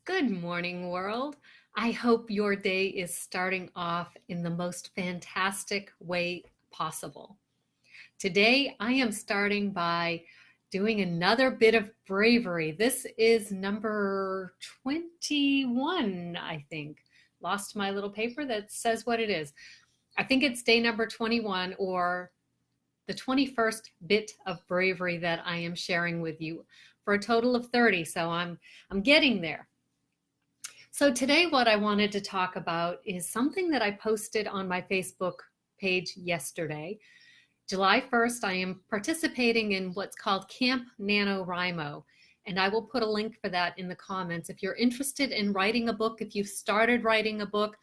Good morning, world. I hope your day is starting off in the most fantastic way possible. Today, I am starting by doing another bit of bravery. This is number 21, I think. Lost my little paper that says what it is. I think it's day number 21 or the 21st bit of bravery that I am sharing with you for a total of 30. So I'm getting there. So today what I wanted to talk about is something that I posted on my Facebook page yesterday. July 1st, I am participating in what's called Camp NaNoWriMo, and I will put a link for that in the comments. If you're interested in writing a book, if you've started writing a book,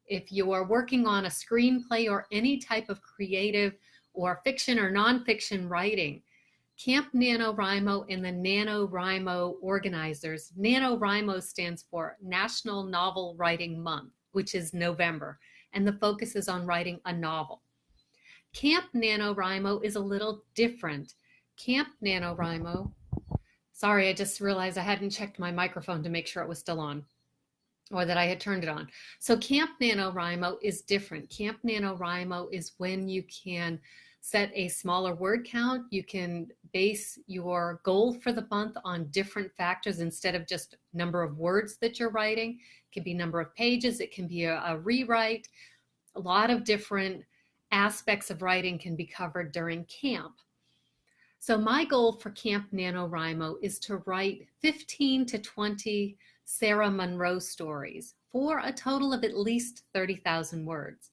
if you are working on a screenplay or any type of creative or fiction or nonfiction writing, Camp NaNoWriMo and the NaNoWriMo organizers. NaNoWriMo stands for National Novel Writing Month, which is November, and the focus is on writing a novel. Camp NaNoWriMo is a little different. Camp NaNoWriMo, sorry, I just realized I hadn't checked my microphone to make sure it was still on, or that I had turned it on. So Camp NaNoWriMo is different. Camp NaNoWriMo is when you can set a smaller word count. You can base your goal for the month on different factors instead of just number of words that you're writing. It can be number of pages. It can be a rewrite. A lot of different aspects of writing can be covered during camp. So my goal for Camp NaNoWriMo is to write 15 to 20 Sarah Monroe stories for a total of at least 30,000 words.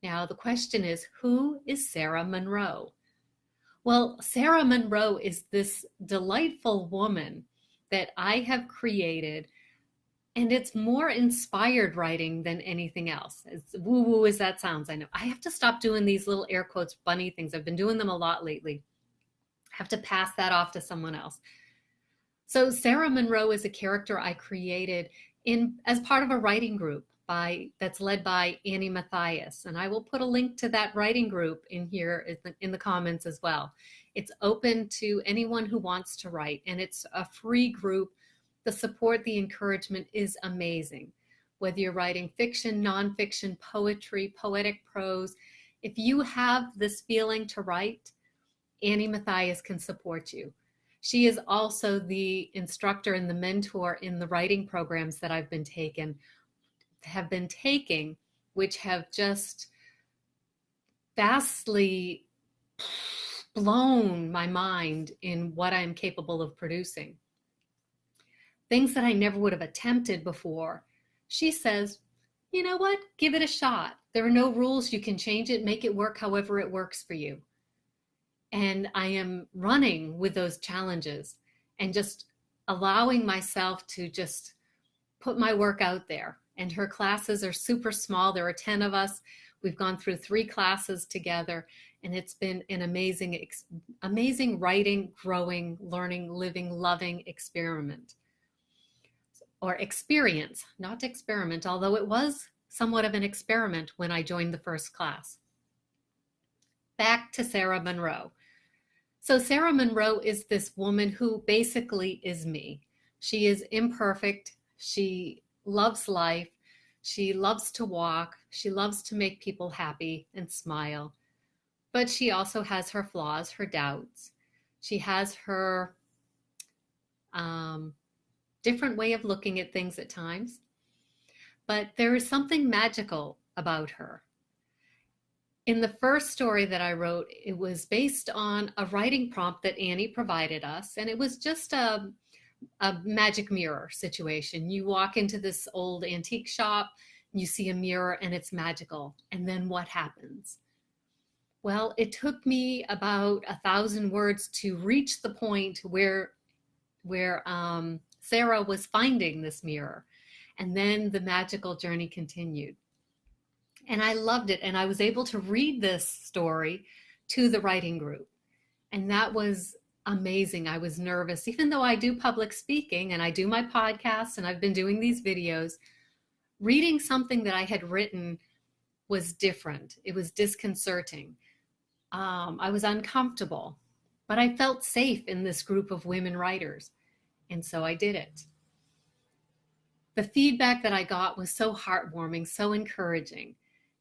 Now, the question is, who is Sarah Monroe? Well, Sarah Monroe is this delightful woman that I have created, and it's more inspired writing than anything else. As woo-woo as that sounds, I know. I have to stop doing these little air quotes bunny things. I've been doing them a lot lately. I have to pass that off to someone else. So Sarah Monroe is a character I created as part of a writing group that's led by Annie Matthias. And I will put a link to that writing group in here in the comments as well. It's open to anyone who wants to write, and it's a free group. The support, the encouragement is amazing. Whether you're writing fiction, nonfiction, poetry, poetic prose, if you have this feeling to write, Annie Matthias can support you. She is also the instructor and the mentor in the writing programs that I've been taking, which have just vastly blown my mind in what I'm capable of producing. Things that I never would have attempted before. She says, you know what? Give it a shot. There are no rules. You can change it, make it work however it works for you. And I am running with those challenges and just allowing myself to just put my work out there. And her classes are super small. There are 10 of us. We've gone through 3 classes together, and it's been an amazing writing, growing, learning, living, loving experiment. Or experience, not experiment, although it was somewhat of an experiment when I joined the first class. Back to Sarah Monroe. So Sarah Monroe is this woman who basically is me. She is imperfect. She loves life. She loves to walk. She loves to make people happy and smile. But she also has her flaws, her doubts. She has her different way of looking at things at times. But there is something magical about her. In the first story that I wrote, it was based on a writing prompt that Annie provided us, and it was just a magic mirror situation. You walk into this old antique shop, you see a mirror, and it's magical. And then what happens? Well, it took me about 1,000 words to reach the point where Sarah was finding this mirror. And then the magical journey continued. And I loved it. And I was able to read this story to the writing group. And that was amazing. I was nervous, even though I do public speaking and I do my podcast and I've been doing these videos. Reading something that I had written was different. It was disconcerting. I was uncomfortable, but I felt safe in this group of women writers. And so I did it. The feedback that I got was so heartwarming, so encouraging.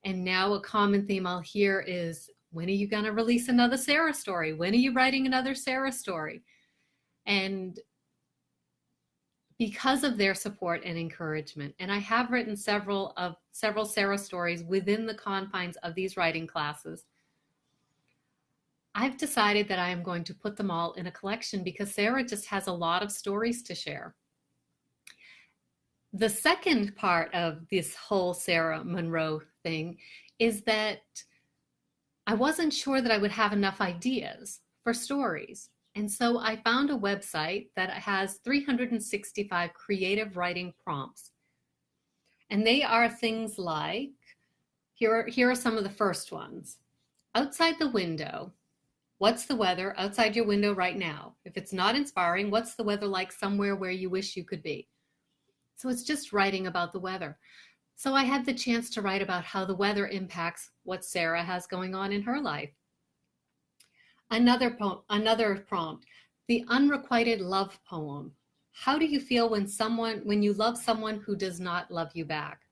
And now a common theme I'll hear is, when are you going to release another Sarah story? When are you writing another Sarah story? And because of their support and encouragement, and I have written several Sarah stories within the confines of these writing classes, I've decided that I am going to put them all in a collection because Sarah just has a lot of stories to share. The second part of this whole Sarah Monroe thing is that I wasn't sure that I would have enough ideas for stories. And so I found a website that has 365 creative writing prompts. And they are things like, here are some of the first ones. Outside the window, what's the weather outside your window right now? If it's not inspiring, what's the weather like somewhere where you wish you could be? So it's just writing about the weather. So I had the chance to write about how the weather impacts what Sarah has going on in her life. Another prompt, the unrequited love poem. How do you feel when you love someone who does not love you back?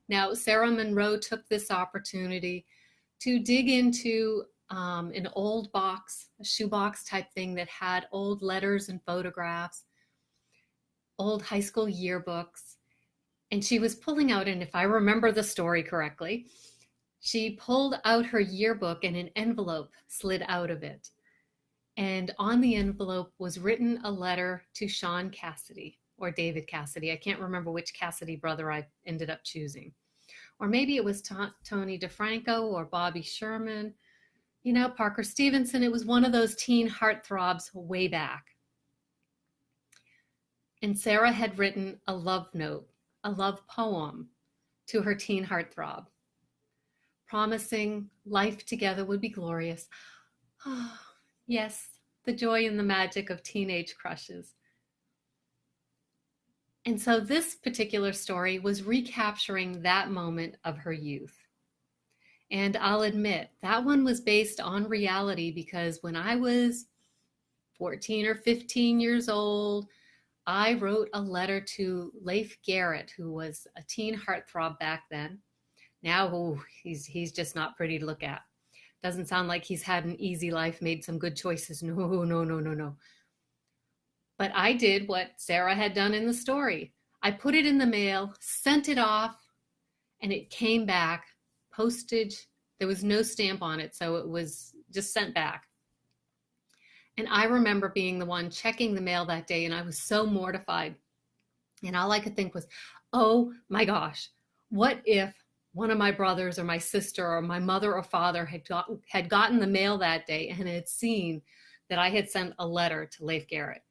Now, Sarah Monroe took this opportunity to dig into an old box, a shoebox type thing that had old letters and photographs, old high school yearbooks. And she was pulling out, and if I remember the story correctly, she pulled out her yearbook and an envelope slid out of it. And on the envelope was written a letter to Sean Cassidy, or David Cassidy. I can't remember which Cassidy brother I ended up choosing. Or maybe it was Tony DeFranco or Bobby Sherman, Parker Stevenson. It was one of those teen heartthrobs way back. And Sarah had written a love note, a love poem to her teen heartthrob, promising life together would be glorious. Oh, yes, the joy and the magic of teenage crushes. And so this particular story was recapturing that moment of her youth. And I'll admit, that one was based on reality because when I was 14 or 15 years old, I wrote a letter to Leif Garrett, who was a teen heartthrob back then. Now, he's just not pretty to look at. Doesn't sound like he's had an easy life, made some good choices. No. But I did what Sarah had done in the story. I put it in the mail, sent it off, and it came back. Postage, there was no stamp on it, so it was just sent back. And I remember being the one checking the mail that day, and I was so mortified. And all I could think was, oh my gosh, what if one of my brothers or my sister or my mother or father had gotten the mail that day and had seen that I had sent a letter to Leif Garrett?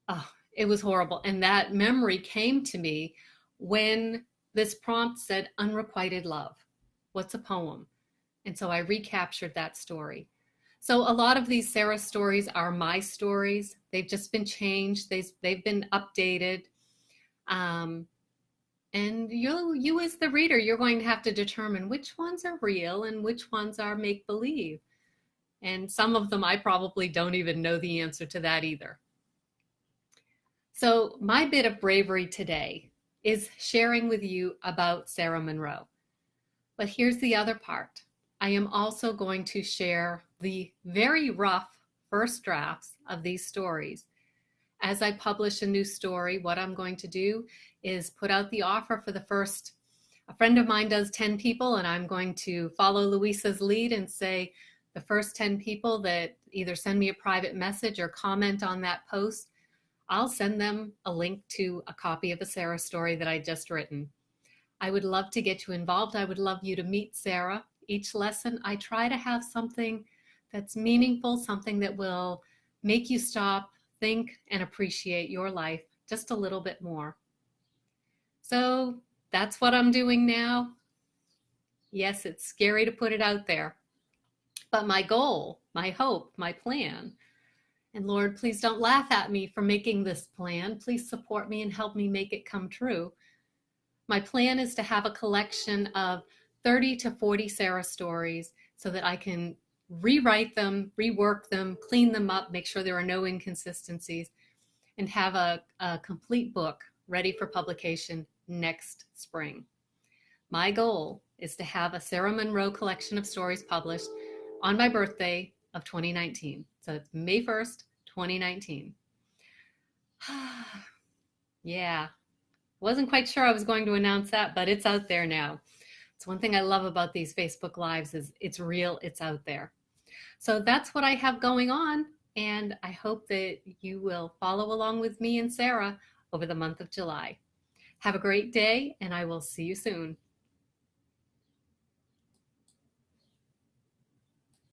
Oh, it was horrible. And that memory came to me when this prompt said, unrequited love. What's a poem? And so I recaptured that story. So a lot of these Sarah stories are my stories. They've just been changed. They've been updated. And you as the reader, you're going to have to determine which ones are real and which ones are make-believe. And some of them I probably don't even know the answer to that either. So my bit of bravery today is sharing with you about Sarah Monroe. But here's the other part. I am also going to share the very rough first drafts of these stories. As I publish a new story, what I'm going to do is put out the offer for the first. A friend of mine does 10 people, and I'm going to follow Louisa's lead and say the first 10 people that either send me a private message or comment on that post, I'll send them a link to a copy of a Sarah story that I just written. I would love to get you involved. I would love you to meet Sarah. Each lesson, I try to have something that's meaningful, something that will make you stop, think, and appreciate your life just a little bit more. So that's what I'm doing now. Yes, it's scary to put it out there. But my goal, my hope, my plan, and Lord, please don't laugh at me for making this plan. Please support me and help me make it come true. My plan is to have a collection of 30 to 40 Sarah stories so that I can rewrite them, rework them, clean them up, make sure there are no inconsistencies, and have a complete book ready for publication next spring. My goal is to have a Sarah Monroe collection of stories published on my birthday of 2019. So it's May 1st, 2019. Yeah, wasn't quite sure I was going to announce that, but it's out there now. It's one thing I love about these Facebook Lives is it's real, it's out there. So that's what I have going on, and I hope that you will follow along with me and Sarah over the month of July. Have a great day, and I will see you soon.